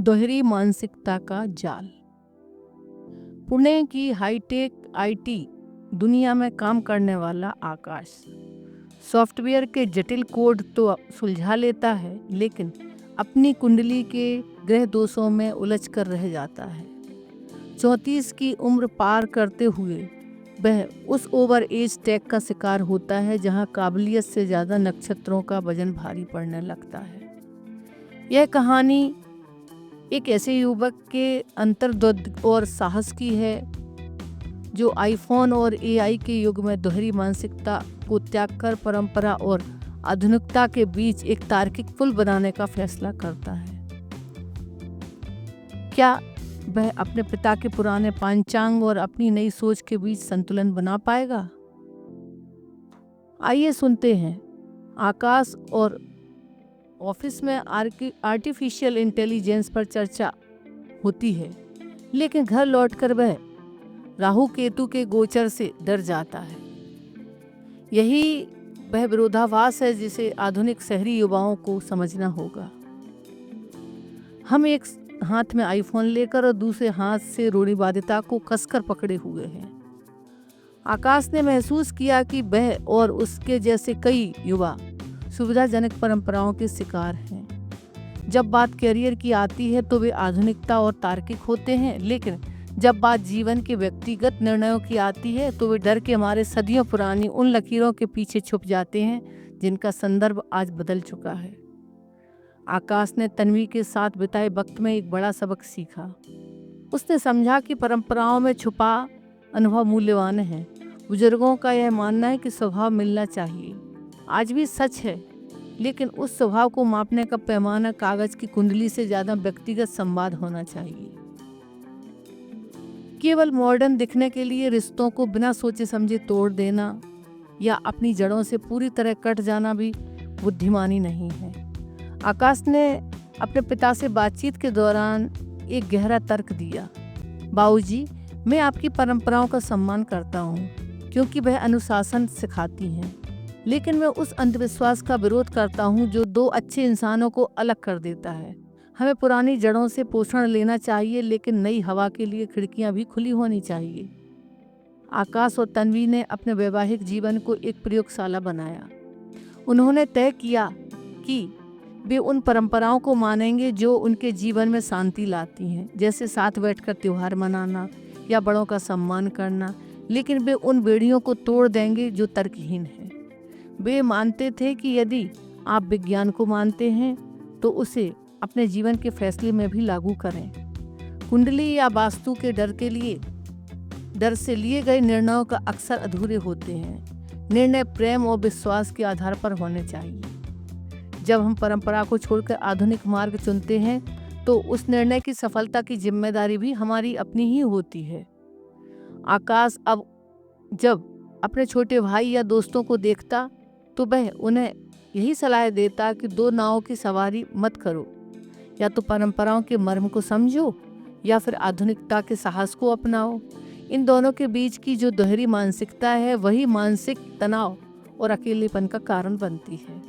दोहरी मानसिकता का जाल। पुणे की हाईटेक आईटी दुनिया में काम करने वाला आकाश सॉफ्टवेयर के जटिल कोड तो सुलझा लेता है, लेकिन अपनी कुंडली के ग्रह दोषों में उलझ कर रह जाता है। 34 की उम्र पार करते हुए वह उस ओवर एज टैग का शिकार होता है जहां काबिलियत से ज़्यादा नक्षत्रों का वजन भारी पड़ने लगता है। यह कहानी एक ऐसे युवक के अंतर्द्वंद और साहस की है जो आईफोन और एआई के युग में दोहरी मानसिकता को त्याग कर परंपरा और आधुनिकता के बीच एक तार्किक पुल बनाने का फैसला करता है। क्या वह अपने पिता के पुराने पांचांग और अपनी नई सोच के बीच संतुलन बना पाएगा? आइए सुनते हैं। आकाश और ऑफिस में आर्टिफिशियल इंटेलिजेंस पर चर्चा होती है, लेकिन घर लौटकर वह राहु केतु के गोचर से डर जाता है। यही वह विरोधाभास है जिसे आधुनिक शहरी युवाओं को समझना होगा। हम एक हाथ में आईफोन लेकर और दूसरे हाथ से रूढ़िवादिता को कसकर पकड़े हुए हैं। आकाश ने महसूस किया कि वह और उसके जैसे कई युवा सुविधाजनक परंपराओं के शिकार हैं। जब बात करियर की आती है तो वे आधुनिकता और तार्किक होते हैं, लेकिन जब बात जीवन के व्यक्तिगत निर्णयों की आती है तो वे डर के हमारे सदियों पुरानी उन लकीरों के पीछे छुप जाते हैं जिनका संदर्भ आज बदल चुका है। आकाश ने तन्वी के साथ बिताए वक्त में एक बड़ा सबक सीखा। उसने समझा कि परंपराओं में छुपा अनुभव मूल्यवान है। बुजुर्गों का यह मानना है कि स्वभाव मिलना चाहिए, आज भी सच है, लेकिन उस स्वभाव को मापने का पैमाना कागज की कुंडली से ज्यादा व्यक्तिगत संवाद होना चाहिए। केवल मॉडर्न दिखने के लिए रिश्तों को बिना सोचे समझे तोड़ देना या अपनी जड़ों से पूरी तरह कट जाना भी बुद्धिमानी नहीं है। आकाश ने अपने पिता से बातचीत के दौरान एक गहरा तर्क दिया। बाबूजी, मैं आपकी परंपराओं का सम्मान करता हूँ क्योंकि वह अनुशासन सिखाती हैं, लेकिन मैं उस अंधविश्वास का विरोध करता हूँ जो दो अच्छे इंसानों को अलग कर देता है। हमें पुरानी जड़ों से पोषण लेना चाहिए, लेकिन नई हवा के लिए खिड़कियाँ भी खुली होनी चाहिए। आकाश और तन्वी ने अपने वैवाहिक जीवन को एक प्रयोगशाला बनाया। उन्होंने तय किया कि वे उन परंपराओं को मानेंगे जो उनके जीवन में शांति लाती हैं, जैसे साथ बैठकर त्योहार मनाना या बड़ों का सम्मान करना, लेकिन वे उन बेड़ियों को तोड़ देंगे जो तर्कहीन है। वे मानते थे कि यदि आप विज्ञान को मानते हैं तो उसे अपने जीवन के फैसले में भी लागू करें। कुंडली या वास्तु के डर से लिए गए निर्णयों का अक्सर अधूरे होते हैं। निर्णय प्रेम और विश्वास के आधार पर होने चाहिए। जब हम परंपरा को छोड़कर आधुनिक मार्ग चुनते हैं तो उस निर्णय की सफलता की जिम्मेदारी भी हमारी अपनी ही होती है। आकाश अब जब अपने छोटे भाई या दोस्तों को देखता तो वह उन्हें यही सलाह देता कि दो नावों की सवारी मत करो, या तो परंपराओं के मर्म को समझो या फिर आधुनिकता के साहस को अपनाओ। इन दोनों के बीच की जो दोहरी मानसिकता है वही मानसिक तनाव और अकेलेपन का कारण बनती है।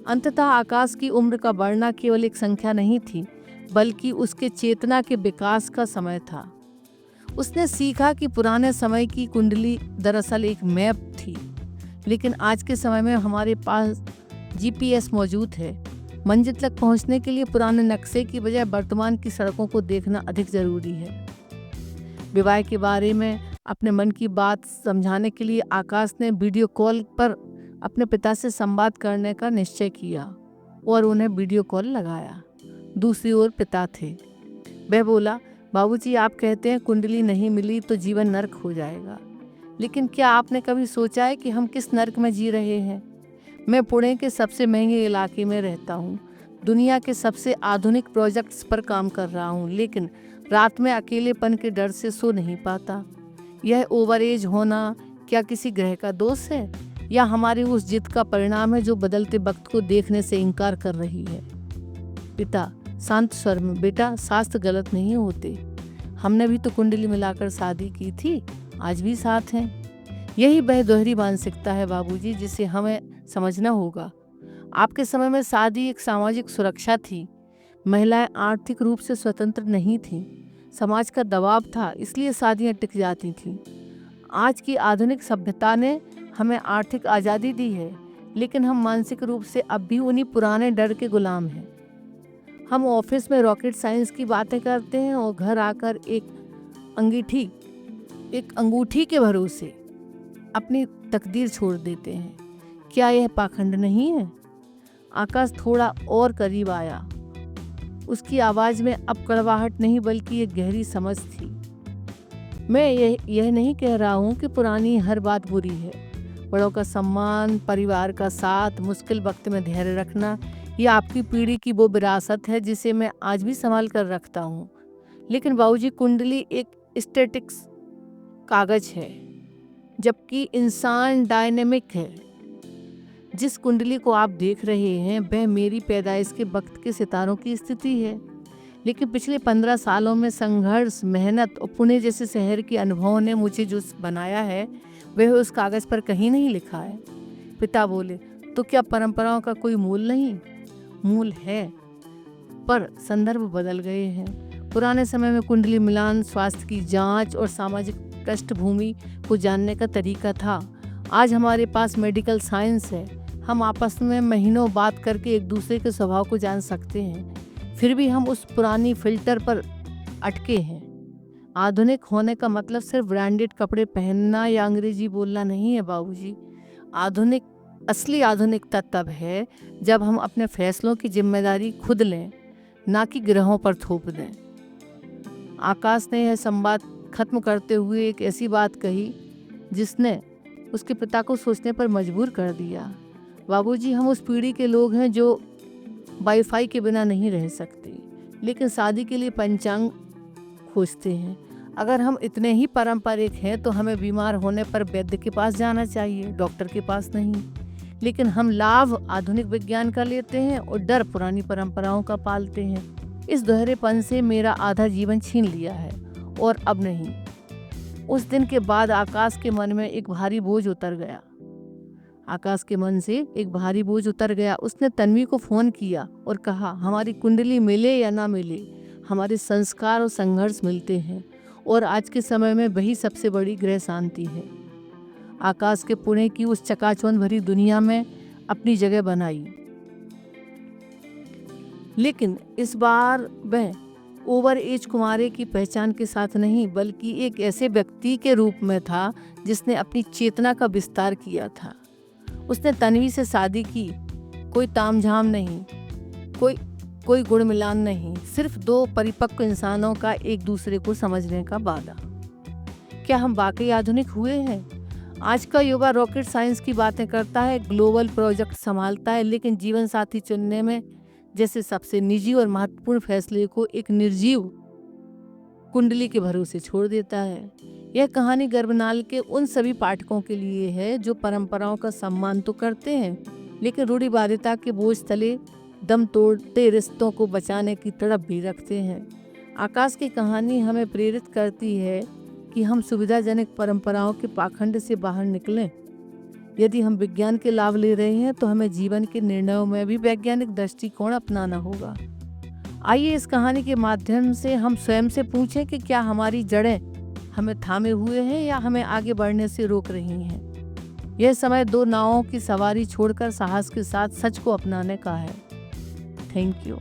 अंततः आकाश की उम्र का बढ़ना केवल एक संख्या नहीं थी, बल्कि उसके चेतना के विकास का समय था। उसने सीखा कि पुराने समय की कुंडली दरअसल एक मैप थी, लेकिन आज के समय में हमारे पास जीपीएस मौजूद है। मंजिल तक पहुंचने के लिए पुराने नक्शे की बजाय वर्तमान की सड़कों को देखना अधिक जरूरी है। विवाह के बारे में अपने मन की बात समझाने के लिए आकाश ने वीडियो कॉल पर अपने पिता से संवाद करने का निश्चय किया और उन्हें वीडियो कॉल लगाया। दूसरी ओर पिता थे। वह बोला, बाबूजी, आप कहते हैं कुंडली नहीं मिली तो जीवन नर्क हो जाएगा, लेकिन क्या आपने कभी सोचा है कि हम किस नर्क में जी रहे हैं? मैं पुणे के सबसे महंगे इलाके में रहता हूँ, दुनिया के सबसे आधुनिक प्रोजेक्ट्स पर काम कर रहा हूँ, लेकिन रात में अकेलेपन के डर से सो नहीं पाता। यह ओवरएज होना क्या किसी ग्रह का दोष है या हमारी उस जिद का परिणाम है जो बदलते वक्त को देखने से इनकार कर रही है? पिता शांत स्वर में, बेटा, शास्त्र गलत नहीं होते। हमने भी तो कुंडली मिलाकर शादी की थी, आज भी साथ हैं। यही वह दोहरी मानसिकता है बाबूजी, जिसे हमें समझना होगा। आपके समय में शादी एक सामाजिक सुरक्षा थी, महिलाएं आर्थिक रूप से स्वतंत्र नहीं थीं। समाज का दबाव था, इसलिए शादियां टिक जाती थीं। आज की आधुनिक सभ्यता ने हमें आर्थिक आज़ादी दी है, लेकिन हम मानसिक रूप से अब भी उन्हीं पुराने डर के गुलाम हैं। हम ऑफिस में रॉकेट साइंस की बातें करते हैं और घर आकर एक अंगूठी के भरोसे अपनी तकदीर छोड़ देते हैं। क्या यह पाखंड नहीं है? आकाश थोड़ा और करीब आया। उसकी आवाज़ में अब कड़वाहट नहीं बल्कि एक गहरी समझ थी। मैं यह नहीं कह रहा हूँ कि पुरानी हर बात बुरी है। बड़ों का सम्मान, परिवार का साथ, मुश्किल वक्त में धैर्य रखना, ये आपकी पीढ़ी की वो विरासत है जिसे मैं आज भी संभाल कर रखता हूँ। लेकिन बाबूजी, कुंडली एक स्टैटिक्स कागज है, जबकि इंसान डायनेमिक है। जिस कुंडली को आप देख रहे हैं वह मेरी पैदाइश के वक्त के सितारों की स्थिति है, लेकिन पिछले 15 सालों में संघर्ष, मेहनत और पुणे जैसे शहर के अनुभवों ने मुझे जो बनाया है वह उस कागज पर कहीं नहीं लिखा है। पिता बोले, तो क्या परंपराओं का कोई मूल नहीं? मूल है, पर संदर्भ बदल गए हैं। पुराने समय में कुंडली मिलान स्वास्थ्य की जांच और सामाजिक पृष्ठभूमि को जानने का तरीका था। आज हमारे पास मेडिकल साइंस है। हम आपस में महीनों बात करके एक दूसरे के स्वभाव को जान सकते हैं। फिर भी हम उस पुरानी फिल्टर पर अटके हैं। आधुनिक होने का मतलब सिर्फ ब्रांडेड कपड़े पहनना या अंग्रेजी बोलना नहीं है बाबूजी। असली आधुनिकता तब है जब हम अपने फैसलों की जिम्मेदारी खुद लें, ना कि ग्रहों पर थोप दें। आकाश ने यह संवाद खत्म करते हुए एक ऐसी बात कही जिसने उसके पिता को सोचने पर मजबूर कर दिया। बाबूजी, हम उस पीढ़ी के लोग हैं जो वाईफाई के बिना नहीं रह सकते, लेकिन शादी के लिए पंचांग खोजते हैं। अगर हम इतने ही पारंपरिक हैं तो हमें बीमार होने पर वैद्य के पास जाना चाहिए, डॉक्टर के पास नहीं। लेकिन हम लाभ आधुनिक विज्ञान का लेते हैं और डर पुरानी परंपराओं का पालते हैं। इस दोहरेपन से मेरा आधा जीवन छीन लिया है और अब नहीं। उस दिन के बाद आकाश के मन में एक भारी बोझ उतर गया। उसने तन्वी को फोन किया और कहा, हमारी कुंडली मिले या ना मिले, हमारे संस्कार और संघर्ष मिलते हैं, और आज के समय में वही सबसे बड़ी गृह शांति है। आकाश के पुणे की उस चकाचौंध भरी दुनिया में अपनी जगह बनाई, लेकिन इस बार वह ओवर एज कुमारे की पहचान के साथ नहीं, बल्कि एक ऐसे व्यक्ति के रूप में था जिसने अपनी चेतना का विस्तार किया था। उसने तन्वी से शादी की, कोई तामझाम नहीं, कोई गुण मिलान नहीं, सिर्फ 2 परिपक्व इंसानों का एक दूसरे को समझने का वादा। क्या हम वाकई आधुनिक हुए हैं? आज का युवा रॉकेट साइंस की बातें करता है, ग्लोबल प्रोजेक्ट संभालता है, लेकिन जीवन साथी चुनने में जैसे सबसे निजी और महत्वपूर्ण फैसले को एक निर्जीव कुंडली के भरोसे छोड़ देता है। यह कहानी गर्भनाल के उन सभी पाठकों के लिए है जो परंपराओं का सम्मान तो करते हैं, लेकिन रूढ़िवादिता के बोझ तले दम तोड़ते रिश्तों को बचाने की तड़प भी रखते हैं। आकाश की कहानी हमें प्रेरित करती है कि हम सुविधाजनक परंपराओं के पाखंड से बाहर निकलें। यदि हम विज्ञान के लाभ ले रहे हैं तो हमें जीवन के निर्णयों में भी वैज्ञानिक दृष्टिकोण अपनाना होगा। आइए इस कहानी के माध्यम से हम स्वयं से पूछें कि क्या हमारी जड़ें हमें थामे हुए हैं या हमें आगे बढ़ने से रोक रही हैं। यह समय 2 नावों की सवारी छोड़कर साहस के साथ सच को अपनाने का है। Thank you.